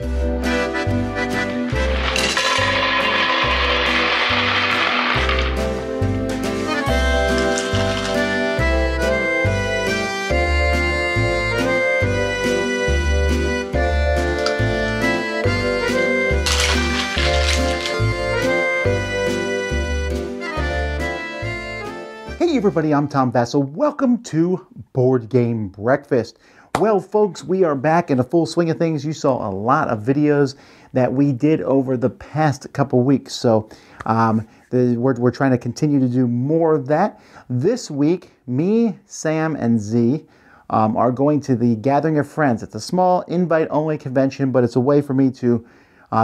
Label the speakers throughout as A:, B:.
A: Hey everybody, I'm Tom Vassell. Welcome to Board Game Breakfast. Well folks, we are back in the full swing of things. You saw a lot of videos that we did over the past couple weeks. So we're trying to continue to do more of that. This week, me, Sam, and Z are going to the Gathering of Friends. It's a small invite-only convention, but it's a way for me to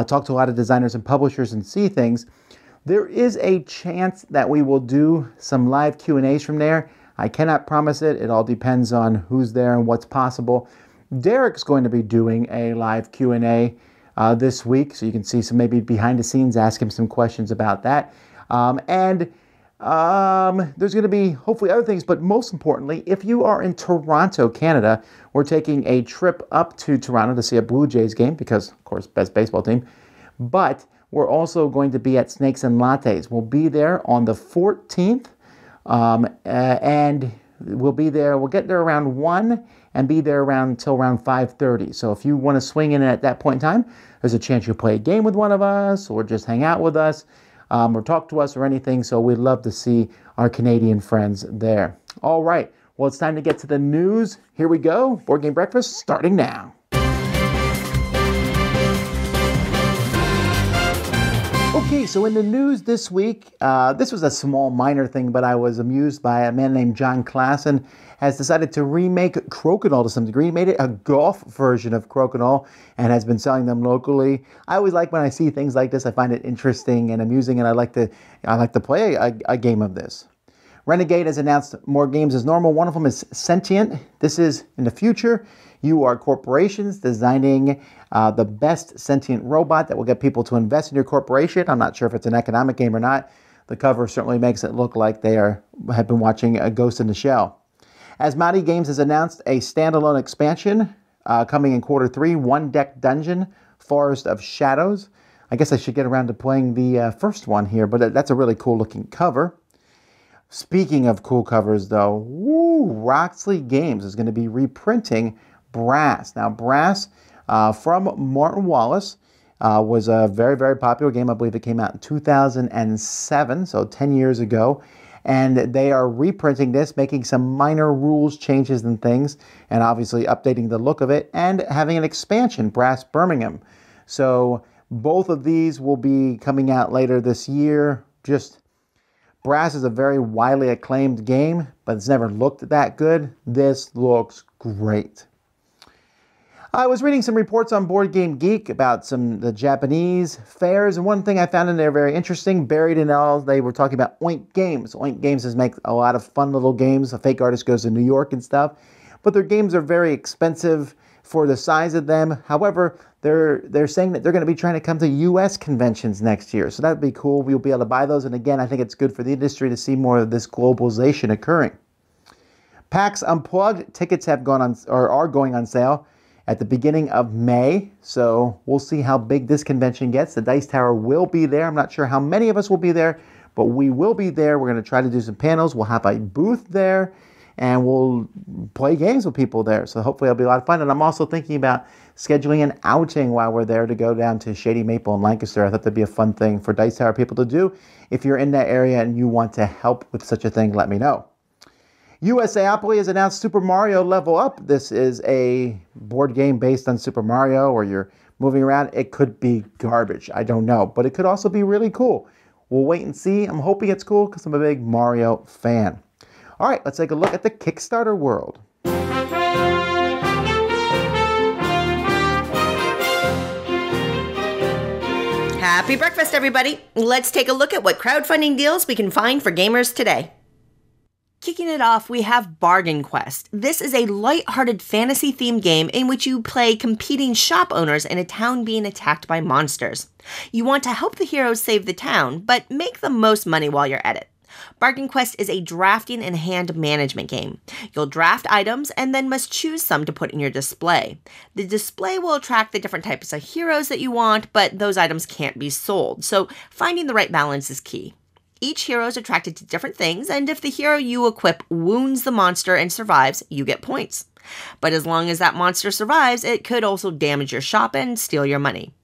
A: talk to a lot of designers and publishers and see things. There is a chance that we will do some live Q&As from there. I cannot promise it. It all depends on who's there and what's possible. Derek's going to be doing a live Q&A this week, so you can see some maybe behind the scenes, ask him some questions about that. There's going to be hopefully other things, but most importantly, if you are in Toronto, Canada, we're taking a trip up to Toronto to see a Blue Jays game because, of course, best baseball team. But we're also going to be at Snakes and Lattes. We'll be there on the 14th, and we'll be there. We'll get there around 1 and be there until around 5:30. So if you want to swing in at that point in time, there's a chance you'll play a game with one of us or just hang out with us or talk to us or anything. So we'd love to see our Canadian friends there. All right. Well, it's time to get to the news. Here we go. Board Game Breakfast starting now. Okay, so in the news this week, this was a small minor thing, but I was amused by a man named John Klassen has decided to remake Crokinole to some degree. He made it a golf version of Crokinole and has been selling them locally. I always like when I see things like this. I find it interesting and amusing, and I like to play a game of this. Renegade has announced more games as normal. One of them is Sentient. This is in the future. You are corporations designing the best sentient robot that will get people to invest in your corporation. I'm not sure if it's an economic game or not. The cover certainly makes it look like they have been watching a Ghost in the Shell. Asmodee Games has announced a standalone expansion coming in Q3, One Deck Dungeon, Forest of Shadows. I guess I should get around to playing the first one here, but that's a really cool looking cover. Speaking of cool covers though, Roxley Games is going to be reprinting Brass. Now Brass from Martin Wallace was a very, very popular game. I believe it came out in 2007, so 10 years ago. And they are reprinting this, making some minor rules changes and things, and obviously updating the look of it, and having an expansion, Brass Birmingham. So both of these will be coming out later this year. Brass is a very widely acclaimed game, but it's never looked that good. This looks great. I was reading some reports on Board Game Geek about the Japanese fairs, and one thing I found in there very interesting, buried in all, they were talking about Oink Games. Oink Games make a lot of fun little games. A fake artist goes to New York and stuff, but their games are very expensive for the size of them. However, they're saying that they're going to be trying to come to U.S. conventions next year, so that would be cool. We'll be able to buy those, and again, I think it's good for the industry to see more of this globalization occurring. PAX Unplugged tickets have gone on, or are going on sale at the beginning of May, so we'll see how big this convention gets. The Dice Tower will be there. I'm not sure how many of us will be there, but we will be there. We're going to try to do some panels. We'll have a booth there, and we'll play games with people there. So hopefully it'll be a lot of fun. And I'm also thinking about scheduling an outing while we're there to go down to Shady Maple in Lancaster. I thought that'd be a fun thing for Dice Tower people to do. If you're in that area and you want to help with such a thing, let me know. USAopoly has announced Super Mario Level Up. This is a board game based on Super Mario where you're moving around. It could be garbage. I don't know. But it could also be really cool. We'll wait and see. I'm hoping it's cool because I'm a big Mario fan. All right, let's take a look at the Kickstarter world.
B: Happy breakfast, everybody. Let's take a look at what crowdfunding deals we can find for gamers today. Kicking it off, we have Bargain Quest. This is a light-hearted fantasy-themed game in which you play competing shop owners in a town being attacked by monsters. You want to help the heroes save the town, but make the most money while you're at it. Bargain Quest is a drafting and hand management game. You'll draft items and then must choose some to put in your display. The display will attract the different types of heroes that you want, but those items can't be sold, so finding the right balance is key. Each hero is attracted to different things, and if the hero you equip wounds the monster and survives, you get points. But as long as that monster survives, it could also damage your shop and steal your money.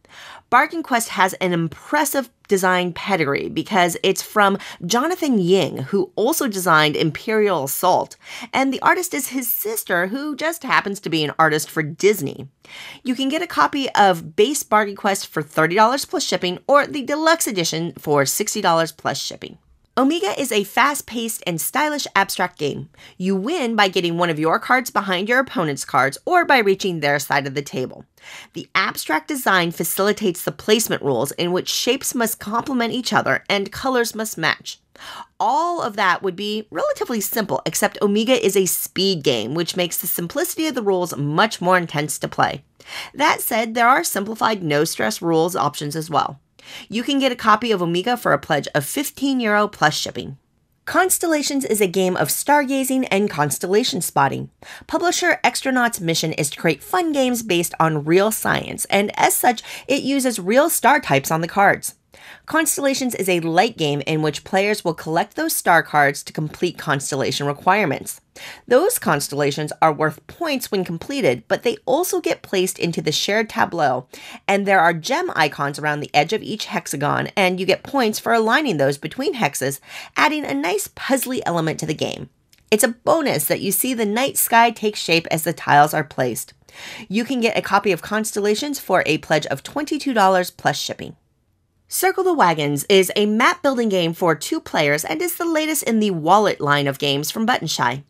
B: Bargain Quest has an impressive design pedigree because it's from Jonathan Ying, who also designed Imperial Assault, and the artist is his sister, who just happens to be an artist for Disney. You can get a copy of base Bargain Quest for $30 plus shipping, or the deluxe edition for $60 plus shipping. Omega is a fast-paced and stylish abstract game. You win by getting one of your cards behind your opponent's cards or by reaching their side of the table. The abstract design facilitates the placement rules in which shapes must complement each other and colors must match. All of that would be relatively simple, except Omega is a speed game, which makes the simplicity of the rules much more intense to play. That said, there are simplified no-stress rules options as well. You can get a copy of Omega for a pledge of €15 plus shipping. Constellations is a game of stargazing and constellation spotting. Publisher Extronaut's mission is to create fun games based on real science, and as such, it uses real star types on the cards. Constellations is a light game in which players will collect those star cards to complete constellation requirements. Those constellations are worth points when completed, but they also get placed into the shared tableau, and there are gem icons around the edge of each hexagon, and you get points for aligning those between hexes, adding a nice puzzly element to the game. It's a bonus that you see the night sky take shape as the tiles are placed. You can get a copy of Constellations for a pledge of $22 plus shipping. Circle the Wagons is a map-building game for 2 players and is the latest in the Wallet line of games from Button Shy.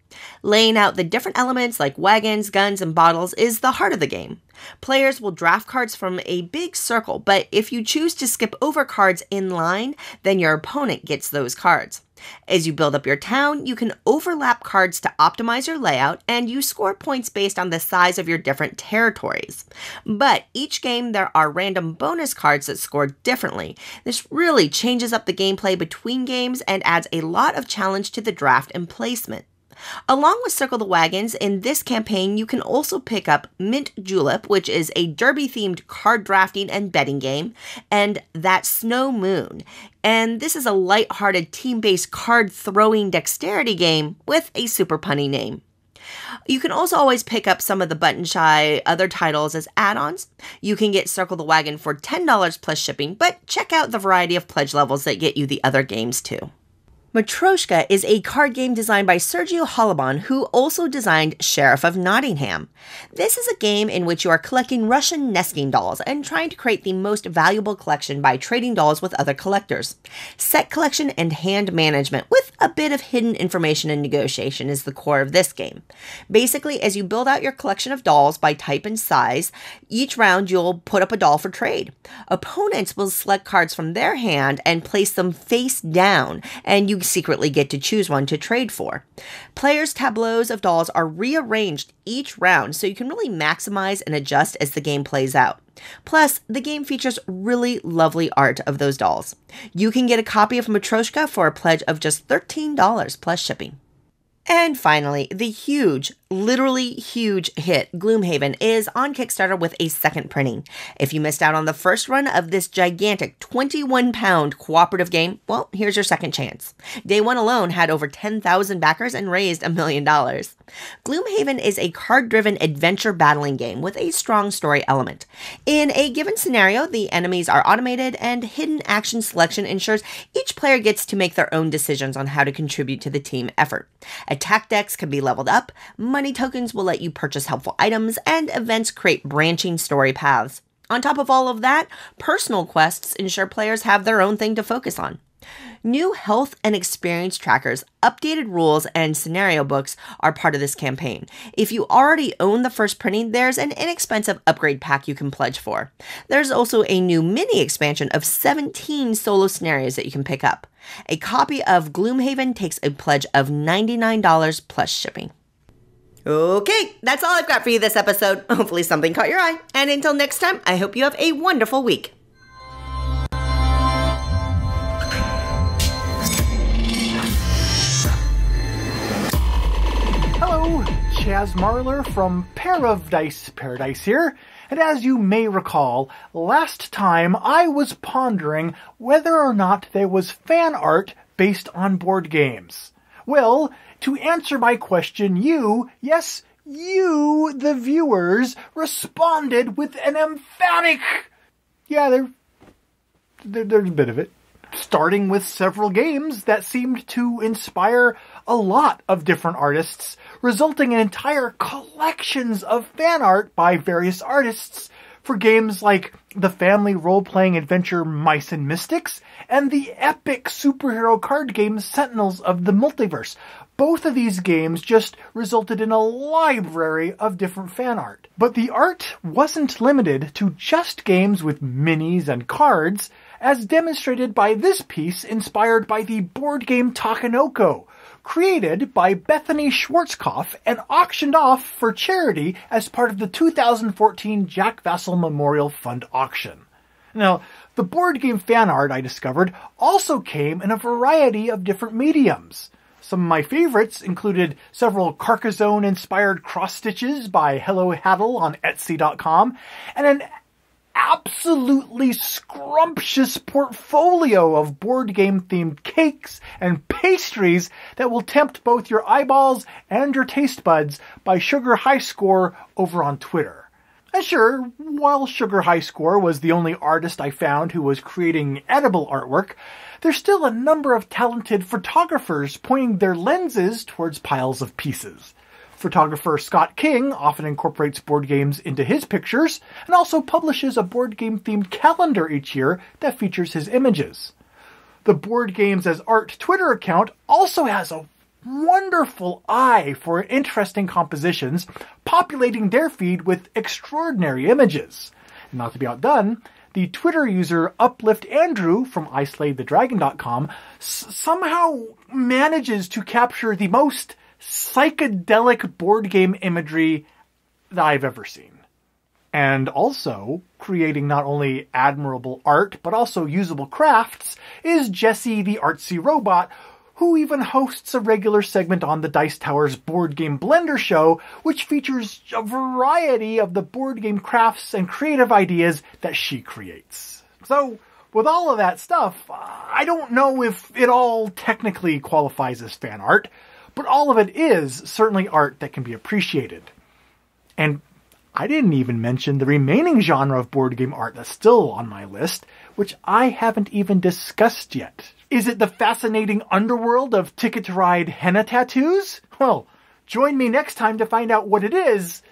B: Laying out the different elements like wagons, guns, and bottles is the heart of the game. Players will draft cards from a big circle, but if you choose to skip over cards in line, then your opponent gets those cards. As you build up your town, you can overlap cards to optimize your layout, and you score points based on the size of your different territories. But each game there are random bonus cards that score differently. This really changes up the gameplay between games and adds a lot of challenge to the draft and placement. Along with Circle the Wagons, in this campaign, you can also pick up Mint Julep, which is a derby-themed card drafting and betting game, and That Snow Moon. And this is a light-hearted team-based card-throwing dexterity game with a super punny name. You can also always pick up some of the Button Shy other titles as add-ons. You can get Circle the Wagon for $10 plus shipping, but check out the variety of pledge levels that get you the other games too. Matryoshka is a card game designed by Sergio Holobon, who also designed Sheriff of Nottingham. This is a game in which you are collecting Russian nesting dolls and trying to create the most valuable collection by trading dolls with other collectors. Set collection and hand management with a bit of hidden information and negotiation is the core of this game. Basically, as you build out your collection of dolls by type and size, each round you'll put up a doll for trade. Opponents will select cards from their hand and place them face down, and you secretly get to choose one to trade for. Players' tableaus of dolls are rearranged each round, so you can really maximize and adjust as the game plays out. Plus, the game features really lovely art of those dolls. You can get a copy of Matryoshka for a pledge of just $13 plus shipping. And finally, the huge, literally huge hit Gloomhaven is on Kickstarter with a second printing. If you missed out on the first run of this gigantic 21-pound cooperative game, well, here's your second chance. Day 1 alone had over 10,000 backers and raised $1 million. Gloomhaven is a card-driven adventure battling game with a strong story element. In a given scenario, the enemies are automated, and hidden action selection ensures each player gets to make their own decisions on how to contribute to the team effort. Attack decks can be leveled up, money tokens will let you purchase helpful items, and events create branching story paths. On top of all of that, personal quests ensure players have their own thing to focus on. New health and experience trackers, updated rules, and scenario books are part of this campaign. If you already own the first printing, there's an inexpensive upgrade pack you can pledge for. There's also a new mini expansion of 17 solo scenarios that you can pick up. A copy of Gloomhaven takes a pledge of $99 plus shipping. Okay, that's all I've got for you this episode. Hopefully something caught your eye. And until next time, I hope you have a wonderful week.
C: Chaz Marler from Pair of Dice Paradise here, and as you may recall, last time I was pondering whether or not there was fan art based on board games. Well, to answer my question, yes, you, the viewers, responded with an emphatic... Yeah, there's a bit of it. Starting with several games that seemed to inspire a lot of different artists, resulting in entire collections of fan art by various artists for games like the family role-playing adventure Mice and Mystics and the epic superhero card game Sentinels of the Multiverse. Both of these games just resulted in a library of different fan art. But the art wasn't limited to just games with minis and cards, as demonstrated by this piece inspired by the board game Takenoko, created by Bethany Schwarzkopf and auctioned off for charity as part of the 2014 Jack Vassell Memorial Fund auction. Now, the board game fan art I discovered also came in a variety of different mediums. Some of my favorites included several Carcassonne-inspired cross-stitches by Hello Haddle on Etsy.com, and an absolutely scrumptious portfolio of board game themed cakes and pastries that will tempt both your eyeballs and your taste buds by Sugar High Score over on Twitter. And sure, while Sugar High Score was the only artist I found who was creating edible artwork, there's still a number of talented photographers pointing their lenses towards piles of pieces. Photographer Scott King often incorporates board games into his pictures, and also publishes a board game-themed calendar each year that features his images. The Board Games as Art Twitter account also has a wonderful eye for interesting compositions, populating their feed with extraordinary images. And not to be outdone, the Twitter user Uplift Andrew from ISlayedTheDragon.com somehow manages to capture the most psychedelic board game imagery that I've ever seen. And also, creating not only admirable art, but also usable crafts, is Jesse the Artsy Robot, who even hosts a regular segment on the Dice Tower's Board Game Blender show, which features a variety of the board game crafts and creative ideas that she creates. So, with all of that stuff, I don't know if it all technically qualifies as fan art, but all of it is certainly art that can be appreciated. And I didn't even mention the remaining genre of board game art that's still on my list, which I haven't even discussed yet. Is it the fascinating underworld of Ticket to Ride henna tattoos? Well, join me next time to find out what it is,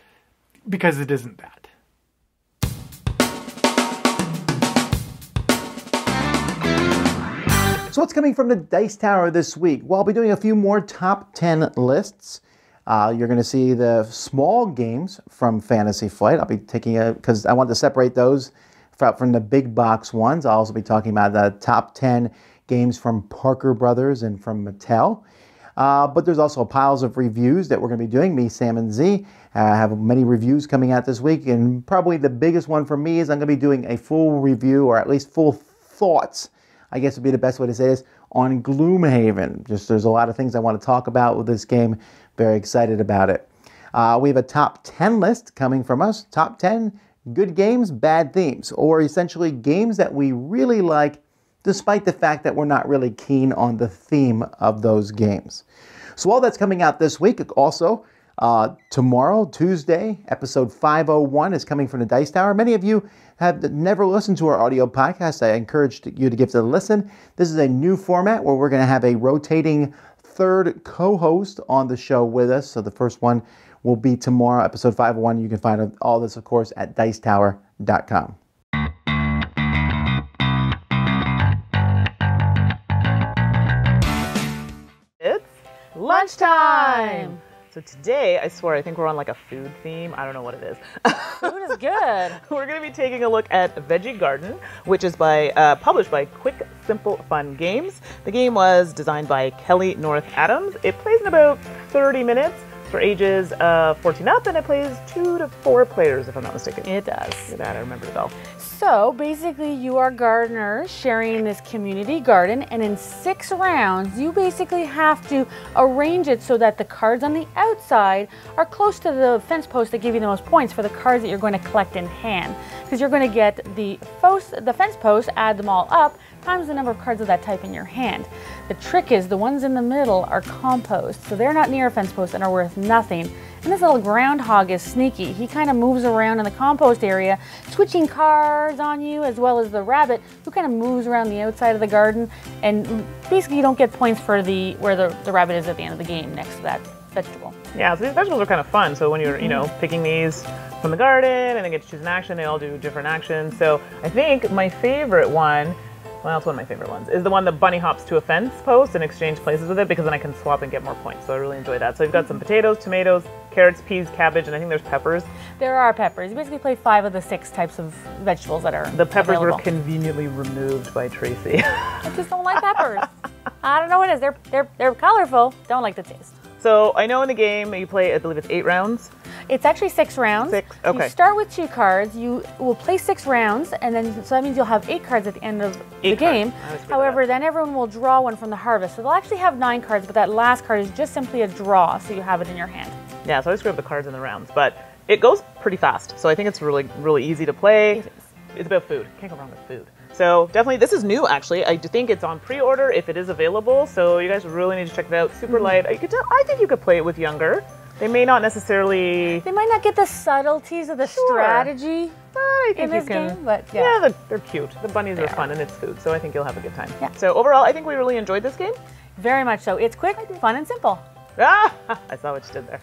C: because it isn't that.
A: So what's coming from the Dice Tower this week? Well, I'll be doing a few more top 10 lists. You're going to see the small games from Fantasy Flight. I'll be taking because I want to separate those from the big box ones. I'll also be talking about the top 10 games from Parker Brothers and from Mattel. But there's also piles of reviews that we're going to be doing. Me, Sam, and Z have many reviews coming out this week. And probably the biggest one for me is I'm going to be doing a full review, or at least full thoughts, I guess would be the best way to say this, on Gloomhaven. There's a lot of things I want to talk about with this game. Very excited about it. We have a top 10 list coming from us. Top 10 good games, bad themes, or essentially games that we really like, despite the fact that we're not really keen on the theme of those games. So all that's coming out this week. Also, tomorrow, Tuesday, episode 501 is coming from the Dice Tower. Many of you have never listened to our audio podcast. I encourage you to give it a listen. This is a new format where we're going to have a rotating third co-host on the show with us. So the first one will be tomorrow, episode 501. You can find all this, of course, at dicetower.com.
D: It's lunchtime! So today, I swear, I think we're on like a food theme. I don't know what it is.
E: Food is good.
D: We're going to be taking a look at Veggie Garden, which is published by Quick, Simple, Fun Games. The game was designed by Kelly North Adams. It plays in about 30 minutes for ages 14 up, and it plays 2 to 4 players, if I'm not mistaken.
E: It does.
D: Look at that, I remembered it all.
E: So basically you are gardeners sharing this community garden, and in 6 rounds you basically have to arrange it so that the cards on the outside are close to the fence posts that give you the most points for the cards that you're going to collect in hand. Because you're going to get the fence posts, add them all up, times the number of cards of that type in your hand. The trick is the ones in the middle are compost, so they're not near a fence post and are worth nothing. And this little groundhog is sneaky. He kind of moves around in the compost area, switching cards on you, as well as the rabbit, who kind of moves around the outside of the garden. And basically you don't get points for where the rabbit is at the end of the game, next to that vegetable.
D: Yeah, so these vegetables are kind of fun. So when you're, picking these from the garden and then get to choose an action, they all do different actions. So I think my favorite one, well, it's one of my favorite ones, is the one that bunny hops to a fence post and exchange places with it, because then I can swap and get more points. So I really enjoy that. So you've got some potatoes, tomatoes, carrots, peas, cabbage, and I think there's peppers.
E: There are peppers. You basically play 5 of the 6 types of vegetables that are
D: The peppers
E: available.
D: were conveniently removed by Tracy.
E: I just don't like peppers. I don't know what it is. They're colorful. Don't like the taste.
D: So I know in the game you play, I believe it's 8 rounds.
E: It's actually 6 rounds.
D: 6, okay.
E: You start with 2 cards. You will play 6 rounds, and then so that means you'll have 8 cards at the end of the game. However, then everyone will draw one from the harvest. So they'll actually have 9 cards, but that last card is just simply a draw, so you have it in your hand.
D: Yeah, so I screw up the cards in the rounds, but it goes pretty fast. So I think it's really, really easy to play.
E: It is.
D: It's about food. Can't go wrong with food. So definitely, this is new actually. I do think it's on pre-order if it is available. So you guys really need to check it out. Super light. I think you could play it with younger. They may not necessarily.
E: They might not get the subtleties of the strategy
D: I think
E: in this
D: you can.
E: game, but yeah.
D: Yeah, they're cute. The bunnies are fun and it's food, so I think you'll have a good time.
E: Yeah.
D: So overall, I think we really enjoyed this game.
E: Very much so. It's quick, fun, and simple.
D: Ah, I saw what you did there.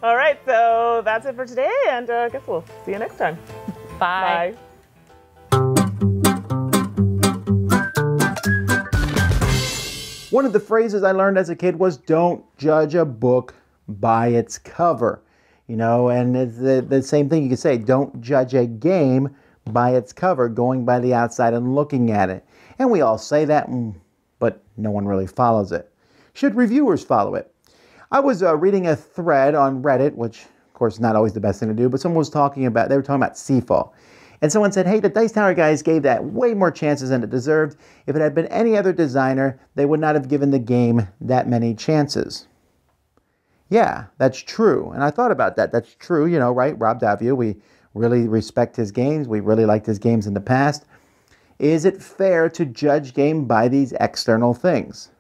D: All right, so that's it for today, and I guess we'll see you next time.
E: Bye.
A: One of the phrases I learned as a kid was don't judge a book by its cover. And it's the same thing you could say, don't judge a game by its cover, going by the outside and looking at it. And we all say that, but no one really follows it. Should reviewers follow it? I was reading a thread on Reddit, which of course is not always the best thing to do, but someone was they were talking about Seafall. And someone said, hey, the Dice Tower guys gave that way more chances than it deserved. If it had been any other designer, they would not have given the game that many chances. Yeah, that's true. And I thought about that. That's true, right? Rob Daviau, we really respect his games. We really liked his games in the past. Is it fair to judge game by these external things?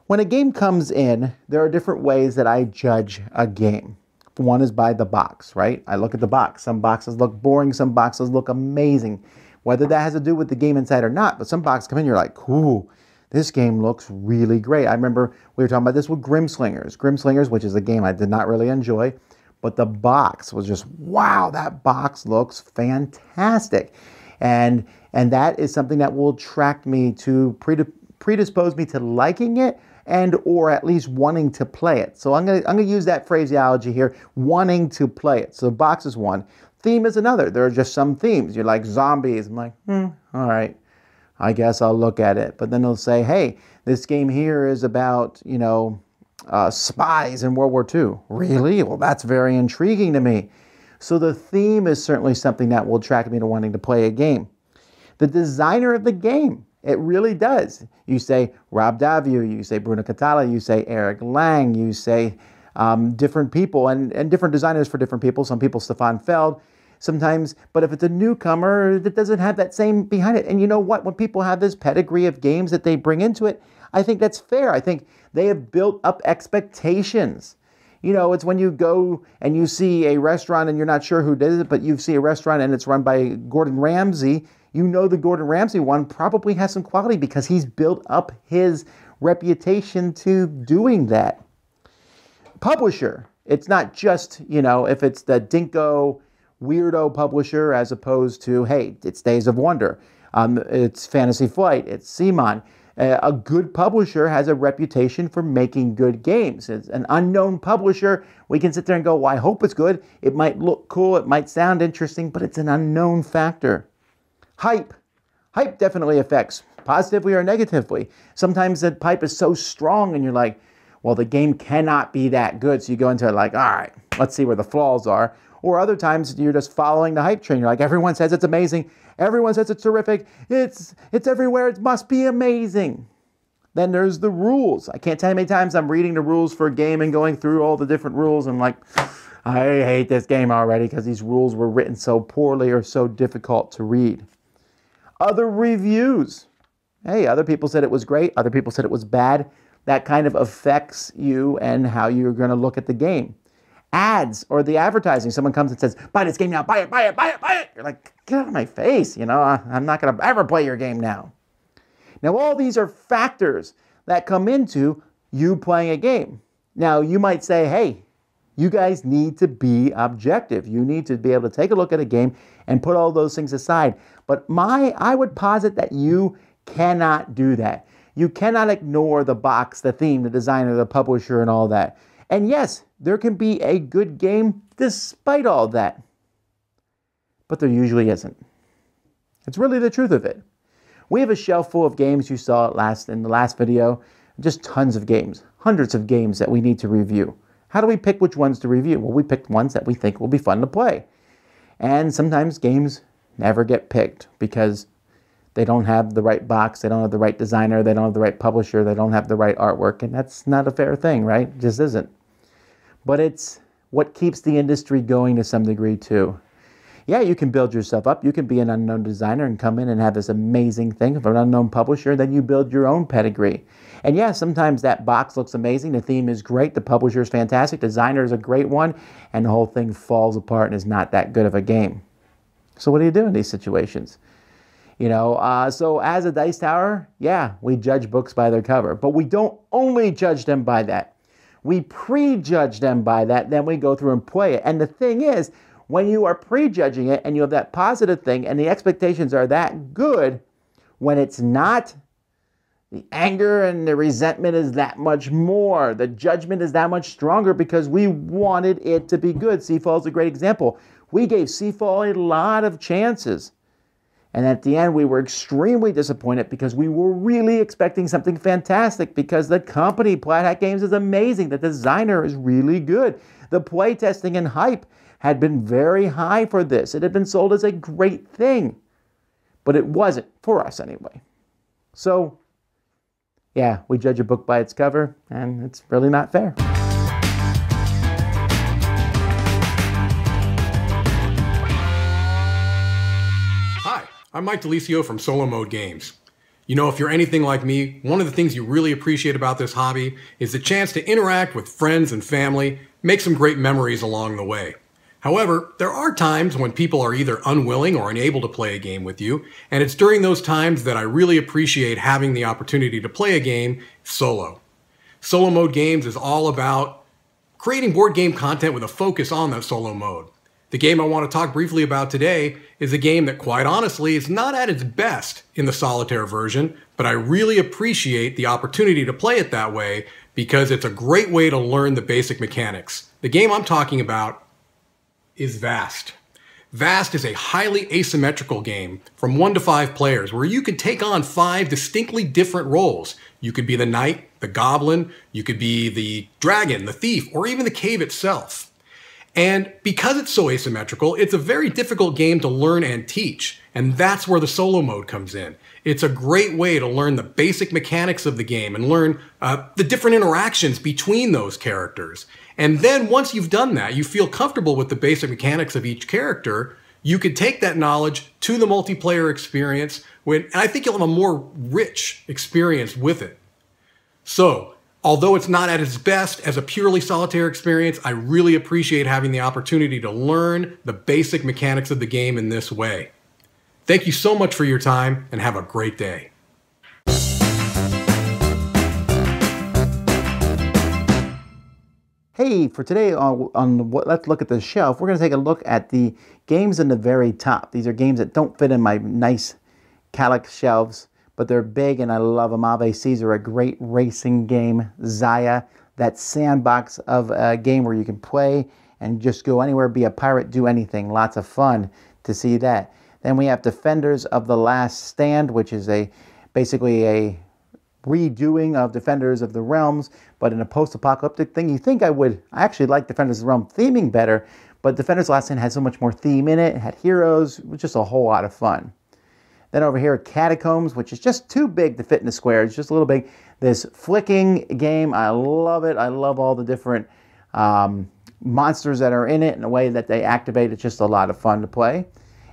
A: When a game comes in, there are different ways that I judge a game. One is by the box, right? I look at the box. Some boxes look boring. Some boxes look amazing. Whether that has to do with the game inside or not, but some boxes come in, you're like, ooh, this game looks really great. I remember we were talking about this with Grimslingers. Grimslingers, which is a game I did not really enjoy, but the box was just, wow, that box looks fantastic. And that is something that will attract me to predispose me to liking it, and or at least wanting to play it. So I'm gonna use that phraseology here, wanting to play it. So box is one. Theme is another. There are just some themes. You're like zombies. I'm like, all right, I guess I'll look at it. But then they'll say, hey, this game here is about, spies in World War II. Really? Well, that's very intriguing to me. So the theme is certainly something that will attract me to wanting to play a game. The designer of the game, it really does. You say Rob Daviau, you say Bruno Catala, you say Eric Lang, you say different people and different designers for different people. Some people Stefan Feld, sometimes. But if it's a newcomer, that doesn't have that same behind it. And you know what? When people have this pedigree of games that they bring into it, I think that's fair. I think they have built up expectations. It's when you go and you see a restaurant and you're not sure who did it, but you see a restaurant and it's run by Gordon Ramsay. The Gordon Ramsay one probably has some quality because he's built up his reputation to doing that. Publisher. It's not just, if it's the dinko weirdo publisher as opposed to, hey, it's Days of Wonder. It's Fantasy Flight. It's Simon. A good publisher has a reputation for making good games. It's an unknown publisher. We can sit there and go, well, I hope it's good. It might look cool. It might sound interesting, but it's an unknown factor. Hype. Hype definitely affects, positively or negatively. Sometimes the hype is so strong and you're like, well, the game cannot be that good. So you go into it like, all right, let's see where the flaws are. Or other times you're just following the hype train. You're like, everyone says it's amazing. Everyone says it's terrific. It's everywhere. It must be amazing. Then there's the rules. I can't tell you how many times I'm reading the rules for a game and going through all the different rules. I'm like, I hate this game already because these rules were written so poorly or so difficult to read. Other reviews. Hey, other people said it was great. Other people said it was bad. That kind of affects you and how you're going to look at the game. Ads or the advertising. Someone comes and says, buy this game now. Buy it, buy it, buy it, buy it. You're like, get out of my face. You know, I'm not going to ever play your game now. Now, all these are factors that come into you playing a game. Now, you might say, hey, you guys need to be objective. You need to be able to take a look at a game and put all those things aside. But I would posit that you cannot do that. You cannot ignore the box, the theme, the designer, the publisher, and all that. And yes, there can be a good game despite all that. But there usually isn't. It's really the truth of it. We have a shelf full of games. You saw it in the last video. Just tons of games. Hundreds of games that we need to review. How do we pick which ones to review? Well, we picked ones that we think will be fun to play. And sometimes games never get picked because they don't have the right box, they don't have the right designer, they don't have the right publisher, they don't have the right artwork, and that's not a fair thing, right? It just isn't. But it's what keeps the industry going to some degree too. Yeah, you can build yourself up. You can be an unknown designer and come in and have this amazing thing of an unknown publisher. Then you build your own pedigree. And yeah, sometimes that box looks amazing. The theme is great. The publisher is fantastic. Designer is a great one. And the whole thing falls apart and is not that good of a game. So what do you do in these situations? You know, so as a Dice Tower, yeah, we judge books by their cover. But we don't only judge them by that. We prejudge them by that. Then we go through and play it. And the thing is, when you are prejudging it and you have that positive thing and the expectations are that good, when it's not, the anger and the resentment is that much more. The judgment is that much stronger because we wanted it to be good. Seafall is a great example. We gave Seafall a lot of chances. And at the end, we were extremely disappointed because we were really expecting something fantastic because the company, Plaid Hat Games, is amazing. The designer is really good. The playtesting and hype had been very high for this. It had been sold as a great thing. But it wasn't, for us anyway. So, yeah, we judge a book by its cover, and it's really not fair.
F: Hi, I'm Mike DeLisio from Solomode Games. You know, if you're anything like me, one of the things you really appreciate about this hobby is the chance to interact with friends and family, make some great memories along the way. However, there are times when people are either unwilling or unable to play a game with you, and it's during those times that I really appreciate having the opportunity to play a game solo. Solomode Games is all about creating board game content with a focus on that solo mode. The game I want to talk briefly about today is a game that, quite honestly, is not at its best in the solitaire version, but I really appreciate the opportunity to play it that way because it's a great way to learn the basic mechanics. The game I'm talking about is Vast. Vast is a highly asymmetrical game from 1 to 5 players where you can take on 5 distinctly different roles. You could be the knight, the goblin, you could be the dragon, the thief, or even the cave itself. And because it's so asymmetrical, it's a very difficult game to learn and teach. And that's where the solo mode comes in. It's a great way to learn the basic mechanics of the game and learn the different interactions between those characters. And then once you've done that, you feel comfortable with the basic mechanics of each character, you could take that knowledge to the multiplayer experience, and I think you'll have a more rich experience with it. So, although it's not at its best as a purely solitaire experience, I really appreciate having the opportunity to learn the basic mechanics of the game in this way. Thank you so much for your time, and have a great day.
A: Hey, for today let's look at the shelf. We're going to take a look at the games in the very top. These are games that don't fit in my nice Calyx shelves, but they're big and I love them. Ave Caesar, a great racing game. Zaya, that sandbox of a game where you can play and just go anywhere, be a pirate, do anything. Lots of fun to see that. Then we have Defenders of the Last Stand, which is basically a redoing of Defenders of the Realms, but in a post-apocalyptic thing. You think I actually like Defenders of the Realm theming better, But Defender's Last Stand had so much more theme in it. It had heroes. It was just a whole lot of fun. Then over here, Catacombs, which is just too big to fit in the square. It's just a little big. This flicking game, I love it. I love all the different monsters that are in it and the way that they activate. It's just a lot of fun to play.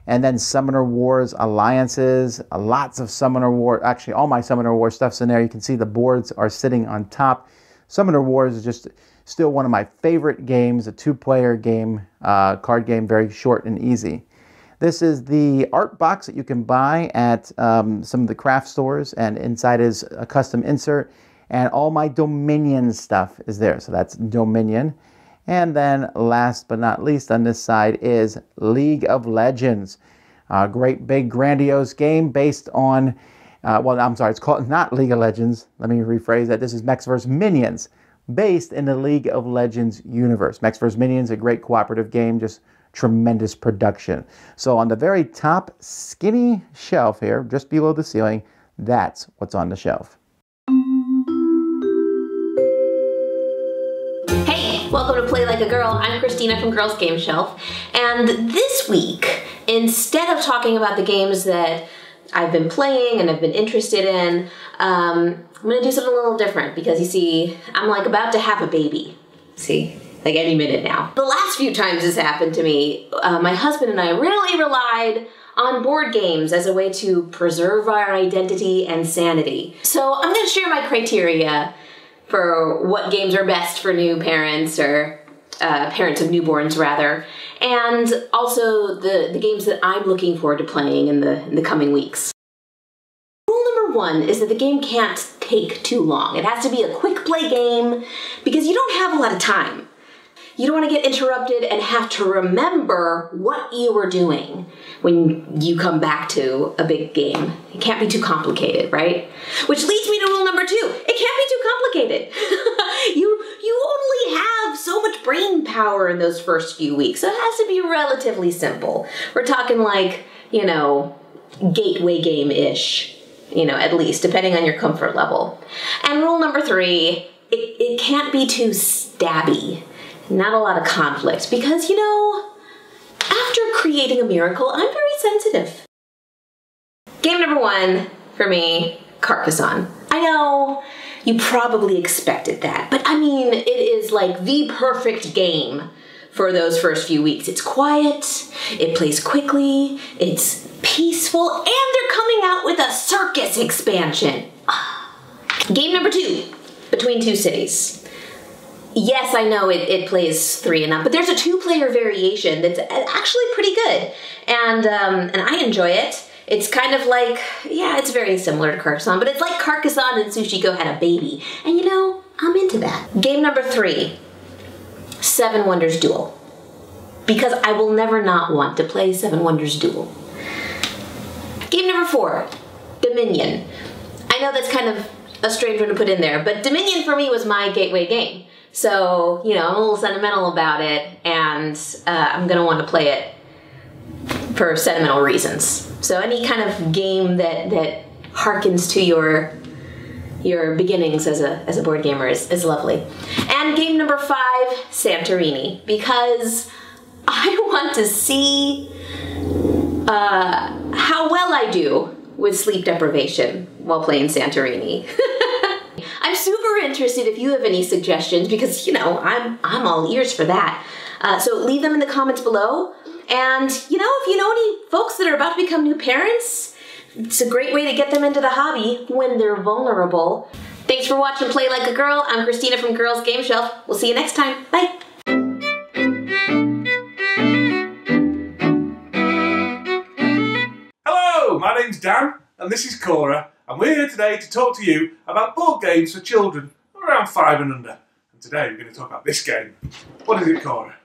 A: And then Summoner Wars Alliances, lots of Summoner War. Actually, all my Summoner War stuff's in there. You can see the boards are sitting on top. Summoner Wars is just still one of my favorite games, a two-player game, card game, very short and easy. This is the art box that you can buy at some of the craft stores, and inside is a custom insert, and all my Dominion stuff is there. So that's Dominion. And then last but not least on this side is League of Legends. A great big grandiose game based on, well, I'm sorry, it's called not League of Legends. Let me rephrase that. This is Mechs vs. Minions, based in the League of Legends universe. Mechs vs. Minions, a great cooperative game, just tremendous production. So on the very top skinny shelf here, just below the ceiling, that's what's on the shelf.
G: Hey, welcome to Play Like a Girl. I'm Christina from Girls Game Shelf. And this week, instead of talking about the games that I've been playing and I've been interested in, I'm gonna do something a little different because you see, I'm like about to have a baby. See? Like any minute now. The last few times this happened to me, my husband and I really relied on board games as a way to preserve our identity and sanity. So I'm going to share my criteria for what games are best for new parents, or parents of newborns rather, and also the games that I'm looking forward to playing in the coming weeks. Rule number one is that the game can't take too long. It has to be a quick play game because you don't have a lot of time. You don't want to get interrupted and have to remember what you were doing when you come back to a big game. It can't be too complicated, right? Which leads me to rule number two. It can't be too complicated. You only have so much brain power in those first few weeks, so it has to be relatively simple. We're talking like, you know, gateway game-ish, you know, at least, depending on your comfort level. And rule number three, it can't be too stabby. Not a lot of conflict, because, you know, after creating a miracle, I'm very sensitive. Game number one, for me, Carcassonne. I know you probably expected that, but I mean, it is like the perfect game for those first few weeks. It's quiet, it plays quickly, it's peaceful, and they're coming out with a circus expansion. Game number two, Between Two Cities. Yes, I know it plays 3 and up, but there's a 2-player variation that's actually pretty good, and I enjoy it. It's kind of like, yeah, it's very similar to Carcassonne, but it's like Carcassonne and Sushi Go had a baby, and you know, I'm into that. Game number 3, Seven Wonders Duel, because I will never not want to play Seven Wonders Duel. Game number 4, Dominion. I know that's kind of a strange one to put in there, but Dominion for me was my gateway game. So, you know, I'm a little sentimental about it, and I'm going to want to play it for sentimental reasons. So any kind of game that harkens to your beginnings as a board gamer is lovely. And game number 5, Santorini, because I want to see how well I do with sleep deprivation while playing Santorini. I'm super interested if you have any suggestions, because, you know, I'm all ears for that. So leave them in the comments below. And, you know, if you know any folks that are about to become new parents, it's a great way to get them into the hobby when they're vulnerable. Thanks for watching Play Like a Girl. I'm Christina from Girls Game Shelf. We'll see you next time. Bye.
H: Hello, my name's Dan, and this is Cora. And we're here today to talk to you about board games for children around 5 and under. And today we're going to talk about this game. What is it, Cora?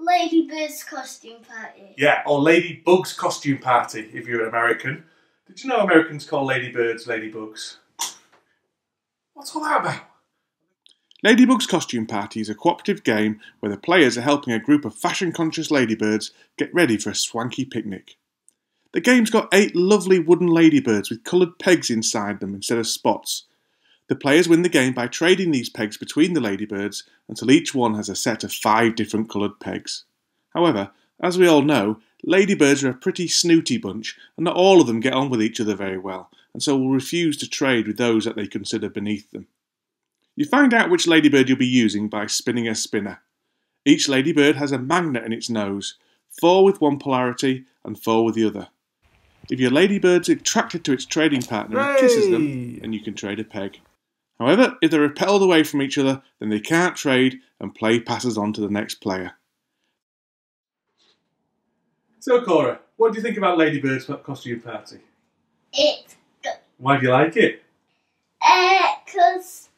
I: Ladybird's Costume Party.
H: Yeah, or Ladybug's Costume Party, if you're an American. Did you know Americans call ladybirds ladybugs? What's all that about? Ladybug's Costume Party is a cooperative game where the players are helping a group of fashion-conscious ladybirds get ready for a swanky picnic. The game's got 8 lovely wooden ladybirds with coloured pegs inside them instead of spots. The players win the game by trading these pegs between the ladybirds until each one has a set of 5 different coloured pegs. However, as we all know, ladybirds are a pretty snooty bunch, and not all of them get on with each other very well, and so will refuse to trade with those that they consider beneath them. You find out which ladybird you'll be using by spinning a spinner. Each ladybird has a magnet in its nose, 4 with one polarity and 4 with the other. If your ladybird's attracted to its trading partner and kisses them, then you can trade a peg. However, if they're repelled away from each other, then they can't trade and play passes on to the next player. So Cora, what do you think about Ladybird's costume party?
I: It's good.
H: Why do you like it?
I: Because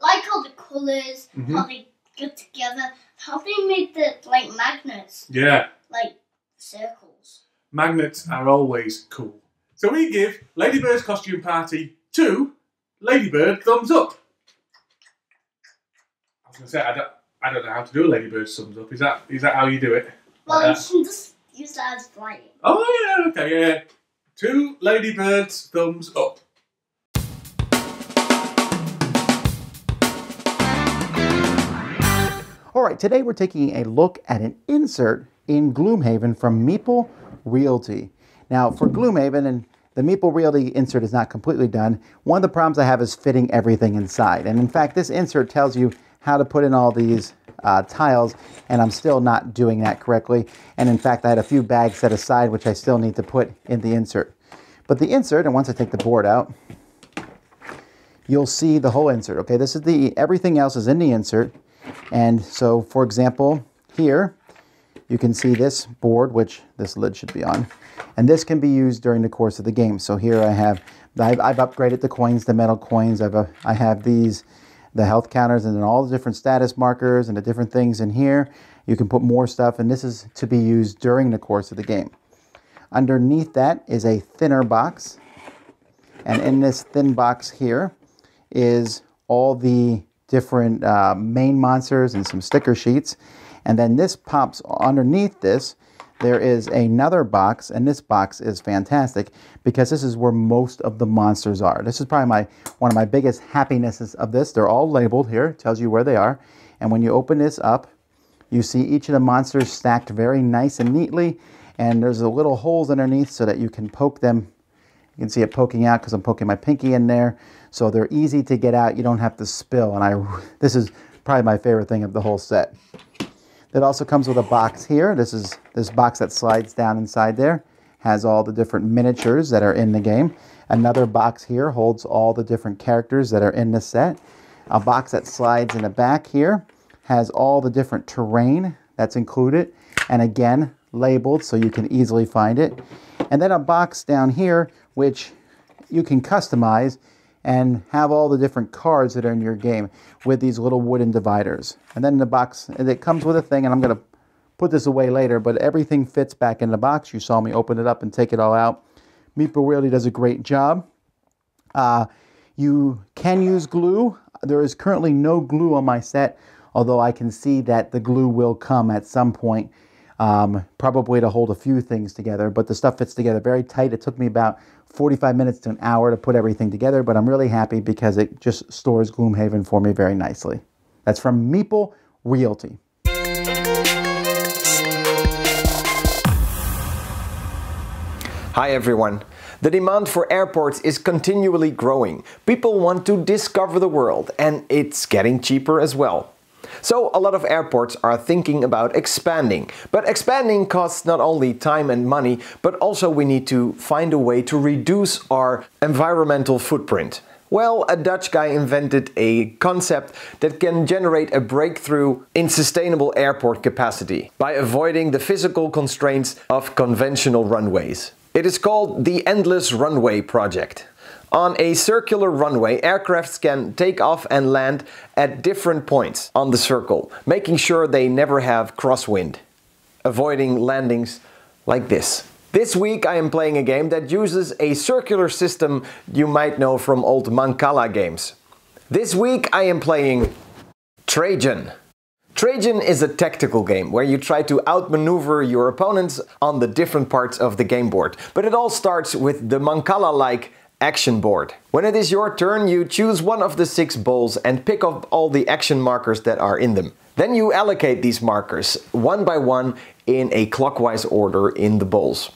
I: like all the colours, how they go together, how they made the like magnets.
H: Yeah.
I: Like circles.
H: Magnets are always cool. So we give Ladybird's costume party 2 Ladybird thumbs up. I was going to say, I don't know how to do a Ladybird's thumbs up. Is that how you do it?
I: Well, you can just use that as writing.
H: Oh yeah, okay, yeah. 2 Ladybird's thumbs up.
A: Alright, today we're taking a look at an insert in Gloomhaven from Meeple Realty. Now for Gloomhaven, and the Meeple Realty insert is not completely done, one of the problems I have is fitting everything inside. And in fact, this insert tells you how to put in all these tiles, and I'm still not doing that correctly. And in fact, I had a few bags set aside which I still need to put in the insert. But the insert, and once I take the board out, you'll see the whole insert. Okay, this is everything else is in the insert. And so, for example, here you can see this board, which this lid should be on, and this can be used during the course of the game. So here I've upgraded the coins, the metal coins. I have these, the health counters, and then all the different status markers and the different things in here. You can put more stuff, and this is to be used during the course of the game. Underneath that is a thinner box, and in this thin box here is all the different main monsters and some sticker sheets. And then this pops underneath this. There is another box, and this box is fantastic because this is where most of the monsters are. This is probably one of my biggest happinesses of this. They're all labeled here, it tells you where they are. And when you open this up, you see each of the monsters stacked very nice and neatly, and there's a little holes underneath so that you can poke them. You can see it poking out because I'm poking my pinky in there. So they're easy to get out. You don't have to spill. And this is probably my favorite thing of the whole set. It also comes with a box here. This box that slides down inside there. Has all the different miniatures that are in the game. Another box here holds all the different characters that are in the set. A box that slides in the back here has all the different terrain that's included. And again, labeled so you can easily find it. And then a box down here which you can customize and have all the different cards that are in your game with these little wooden dividers. And then the box, it comes with a thing, and I'm going to put this away later, but everything fits back in the box. You saw me open it up and take it all out. Meeple really does a great job. You can use glue. There is currently no glue on my set, although I can see that the glue will come at some point, probably to hold a few things together, but the stuff fits together very tight. It took me about 45 minutes to an hour to put everything together, but I'm really happy because it just stores Gloomhaven for me very nicely. That's from Meeple Realty.
J: Hi everyone. The demand for airports is continually growing. People want to discover the world, and it's getting cheaper as well. So a lot of airports are thinking about expanding. But expanding costs not only time and money, but also we need to find a way to reduce our environmental footprint. Well, a Dutch guy invented a concept that can generate a breakthrough in sustainable airport capacity by avoiding the physical constraints of conventional runways. It is called the Endless Runway Project. On a circular runway, aircrafts can take off and land at different points on the circle, making sure they never have crosswind, avoiding landings like this. This week I am playing a game that uses a circular system you might know from old Mancala games. This week I am playing Trajan. Trajan is a tactical game where you try to outmaneuver your opponents on the different parts of the game board. But it all starts with the Mancala-like action board. When it is your turn, you choose one of the 6 bowls and pick up all the action markers that are in them. Then you allocate these markers one by one in a clockwise order in the bowls.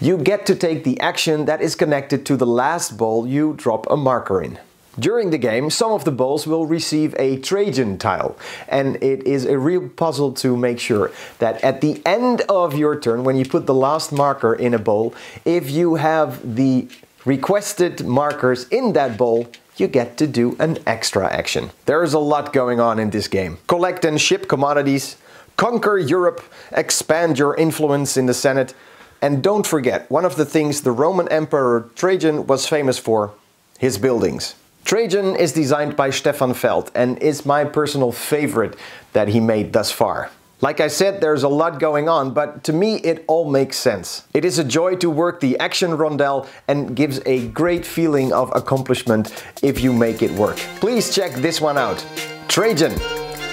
J: You get to take the action that is connected to the last bowl you drop a marker in. During the game, some of the bowls will receive a Trajan tile, and it is a real puzzle to make sure that at the end of your turn, when you put the last marker in a bowl, if you have the requested markers in that bowl, you get to do an extra action. There's a lot going on in this game. Collect and ship commodities, conquer Europe, expand your influence in the Senate, and don't forget, one of the things the Roman Emperor Trajan was famous for, his buildings. Trajan is designed by Stefan Feld and is my personal favorite that he made thus far. Like I said, there's a lot going on, but to me it all makes sense. It is a joy to work the action rondel and gives a great feeling of accomplishment if you make it work. Please check this one out. Trajan.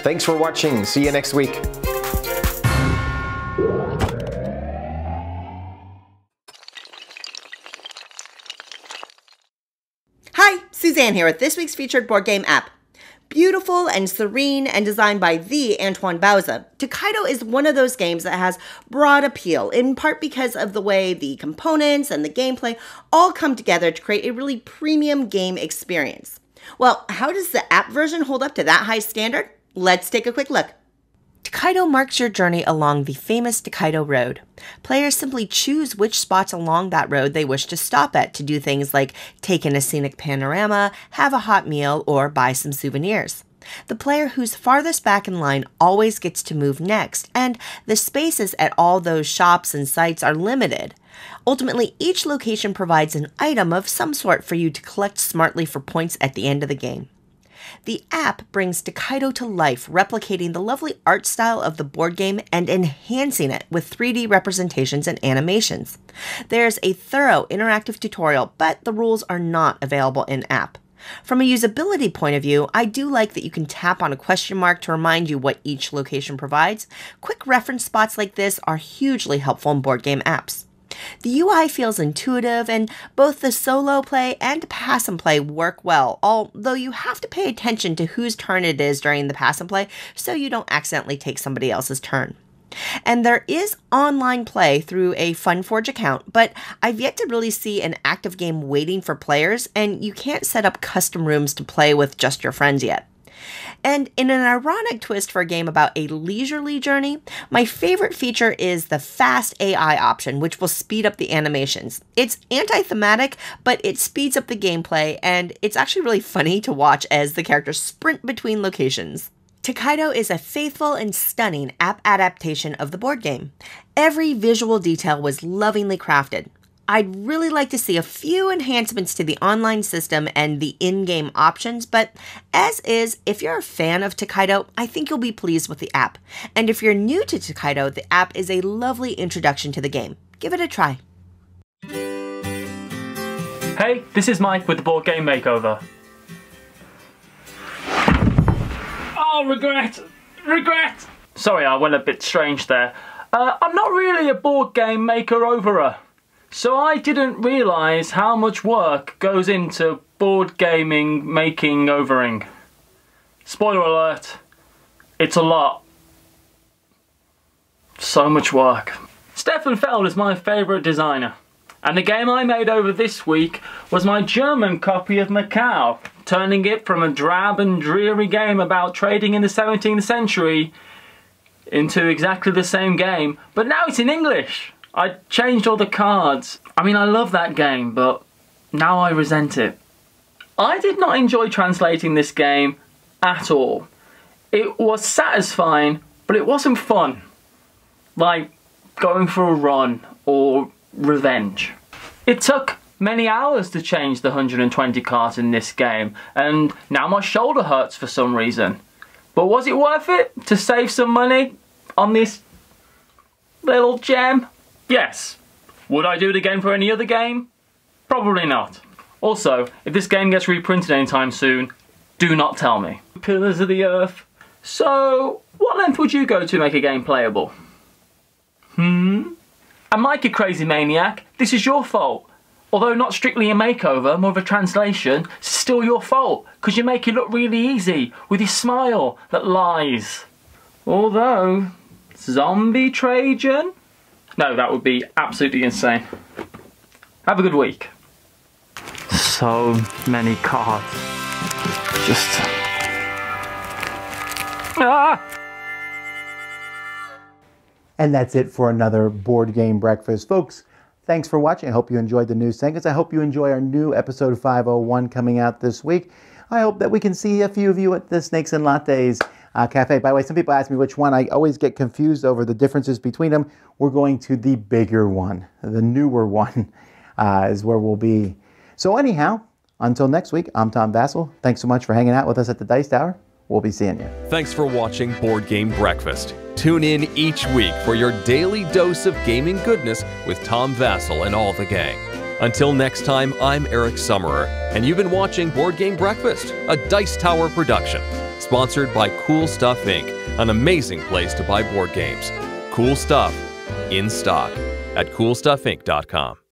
J: Thanks for watching. See you next week.
B: Hi, Suzanne here with this week's featured board game app. Beautiful and serene and designed by the Antoine Bauza, Tokaido is one of those games that has broad appeal, in part because of the way the components and the gameplay all come together to create a really premium game experience. Well, how does the app version hold up to that high standard? Let's take a quick look. Tokaido marks your journey along the famous Tokaido Road. Players simply choose which spots along that road they wish to stop at to do things like take in a scenic panorama, have a hot meal, or buy some souvenirs. The player who's farthest back in line always gets to move next, and the spaces at all those shops and sites are limited. Ultimately, each location provides an item of some sort for you to collect smartly for points at the end of the game. The app brings Tokaido to life, replicating the lovely art style of the board game and enhancing it with 3D representations and animations. There's a thorough interactive tutorial, but the rules are not available in-app. From a usability point of view, I do like that you can tap on a question mark to remind you what each location provides. Quick reference spots like this are hugely helpful in board game apps. The UI feels intuitive, and both the solo play and pass and play work well, although you have to pay attention to whose turn it is during the pass and play so you don't accidentally take somebody else's turn. And there is online play through a FunForge account, but I've yet to really see an active game waiting for players, and you can't set up custom rooms to play with just your friends yet. And in an ironic twist for a game about a leisurely journey, my favorite feature is the fast AI option, which will speed up the animations. It's anti-thematic, but it speeds up the gameplay, and it's actually really funny to watch as the characters sprint between locations. Tokaido is a faithful and stunning app adaptation of the board game. Every visual detail was lovingly crafted. I'd really like to see a few enhancements to the online system and the in-game options, but as is, if you're a fan of Tokaido, I think you'll be pleased with the app. And if you're new to Tokaido, the app is a lovely introduction to the game. Give it a try.
K: Hey, this is Mike with the Board Game Makeover. Oh, regret! Regret! Sorry, I went a bit strange there. I'm not really a board game maker-overer. So I didn't realise how much work goes into board gaming making-overing. Spoiler alert, it's a lot. So much work. Stefan Feld is my favourite designer, and the game I made over this week was my German copy of Macau, turning it from a drab and dreary game about trading in the 17th century into exactly the same game, but now it's in English. I changed all the cards. I mean, I love that game, but now I resent it. I did not enjoy translating this game at all. It was satisfying, but it wasn't fun. Like going for a run or revenge. It took many hours to change the 120 cards in this game, and now my shoulder hurts for some reason. But was it worth it to save some money on this little gem? Yes. Would I do it again for any other game? Probably not. Also, if this game gets reprinted anytime soon, do not tell me. Pillars of the Earth. So, what length would you go to make a game playable? And Mike, you crazy maniac, this is your fault. Although not strictly a makeover, more of a translation, it's still your fault, because you make it look really easy, with your smile that lies. Although, zombie Trajan? No, that would be absolutely insane. Have a good week. So many cards. Just... Ah!
A: And that's it for another Board Game Breakfast. Folks, thanks for watching. I hope you enjoyed the news segments. I hope you enjoy our new episode 501 coming out this week. I hope that we can see a few of you at the Snakes and Lattes Cafe. By the way, some people ask me which one. I always get confused over the differences between them. We're going to the bigger one. The newer one is where we'll be. So anyhow, until next week, I'm Tom Vassell. Thanks so much for hanging out with us at the Dice Tower. We'll be seeing you.
L: Thanks for watching Board Game Breakfast. Tune in each week for your daily dose of gaming goodness with Tom Vassell and all the gang. Until next time, I'm Eric Summerer, and you've been watching Board Game Breakfast, a Dice Tower production, sponsored by Cool Stuff Inc., an amazing place to buy board games. Cool stuff in stock at CoolStuffInc.com.